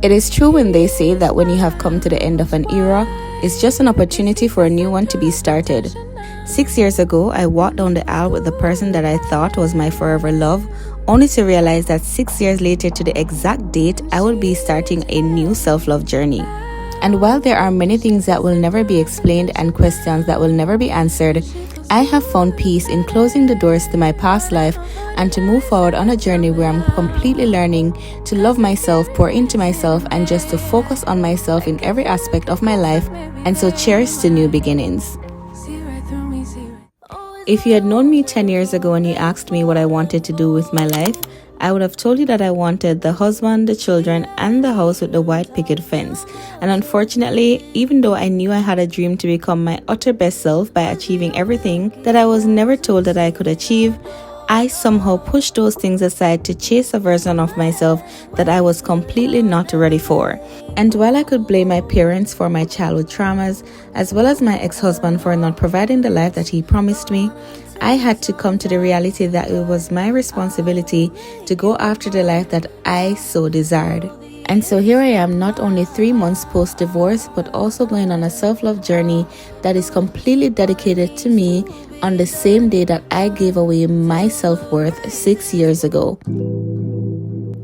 It is true when they say that when you have come to the end of an era, it's just an opportunity for a new one to be started. 6 years ago, I walked down the aisle with the person that I thought was my forever love, only to realize that 6 years later to the exact date, I will be starting a new self-love journey. And while there are many things that will never be explained and questions that will never be answered, I have found peace in closing the doors to my past life and to move forward on a journey where I'm completely learning to love myself, pour into myself, and just to focus on myself in every aspect of my life, and so cheers to new beginnings. If you had known me 10 years ago and you asked me what I wanted to do with my life, I would have told you that I wanted the husband, the children, and the house with the white picket fence. And unfortunately, even though I knew I had a dream to become my utter best self by achieving everything that I was never told that I could achieve, I somehow pushed those things aside to chase a version of myself that I was completely not ready for. And while I could blame my parents for my childhood traumas, as well as my ex-husband for not providing the life that he promised me, I had to come to the reality that it was my responsibility to go after the life that I so desired. And so here I am, not only 3 months post-divorce, but also going on a self-love journey that is completely dedicated to me on the same day that I gave away my self-worth 6 years ago.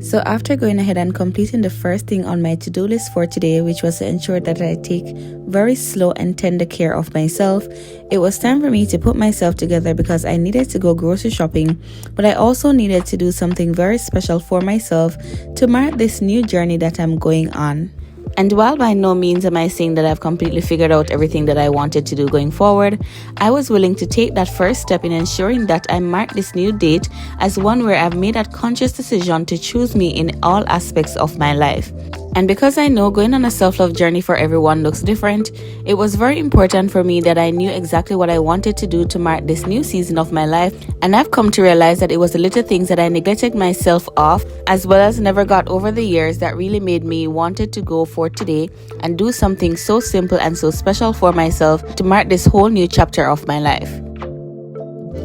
So after going ahead and completing the first thing on my to-do list for today, which was to ensure that I take very slow and tender care of myself, it was time for me to put myself together because I needed to go grocery shopping, but I also needed to do something very special for myself to mark this new journey that I'm going on. And while by no means am I saying that I've completely figured out everything that I wanted to do going forward, I was willing to take that first step in ensuring that I mark this new date as one where I've made that conscious decision to choose me in all aspects of my life. And because I know going on a self-love journey for everyone looks different, it was very important for me that I knew exactly what I wanted to do to mark this new season of my life. And I've come to realize that it was the little things that I neglected myself of, as well as never got over the years, that really made me wanted to go for today and do something so simple and so special for myself to mark this whole new chapter of my life.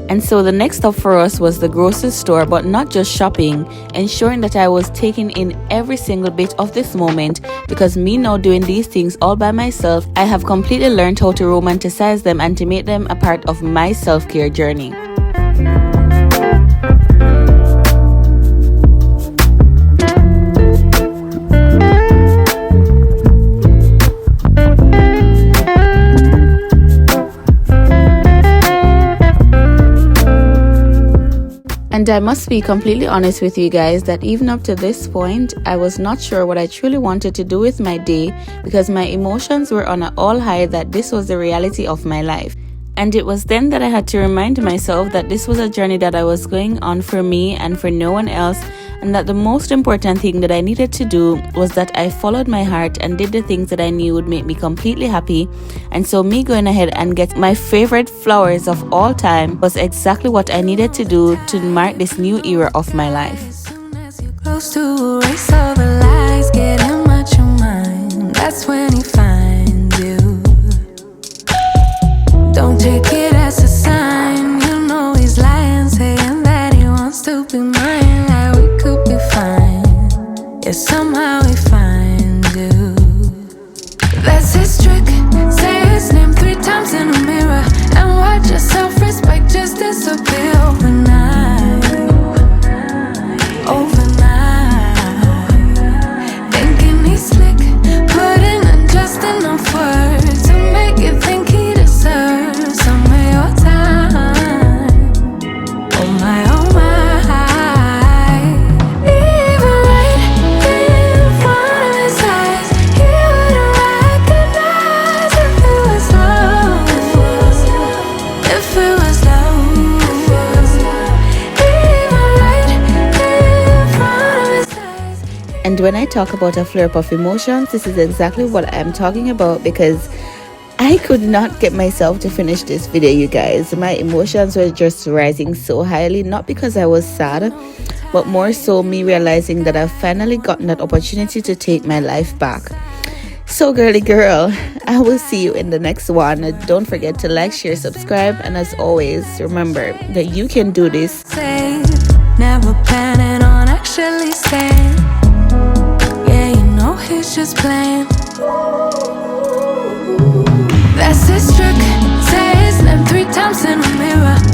And so the next stop for us was the grocery store, but not just shopping, ensuring that I was taking in every single bit of this moment, because me now doing these things all by myself, I have completely learned how to romanticize them and to make them a part of my self-care journey. And I must be completely honest with you guys that even up to this point, I was not sure what I truly wanted to do with my day, because my emotions were on an all high that this was the reality of my life. And it was then that I had to remind myself that this was a journey that I was going on for me and for no one else, and that the most important thing that I needed to do was that I followed my heart and did the things that I knew would make me completely happy. And so me going ahead and get my favorite flowers of all time was exactly what I needed to do to mark this new era of my life. As soon as you're close to erase all the lies, getting much your mind, that's when he finds you. Don't take it as a sign, you know he's lying, saying that he wants to be mine, like we could be fine. Yeah, somehow he finds you. That's his trick, say his name 3 times in a mirror, and watch your self-respect just disappear overnight. Overnight, thinking he's slick, putting in just enough words to make you think he deserves some of your time. Oh my, oh my. Even right in front of his eyes, he wouldn't recognize if it was love. If it was love. Even right in front of his eyes. And when I talk about a flare up of emotions, this is exactly what I'm talking about, because I could not get myself to finish this video, you guys. My emotions were just rising so highly, not because I was sad, but more so me realizing that I've finally gotten that opportunity to take my life back. So girly girl, I will see you in the next one. Don't forget to like, share, subscribe, and as always, remember that you can do this. Never planning on actually staying. Yeah, you know he's just playing. That's his trick. Say his name 3 times in the mirror.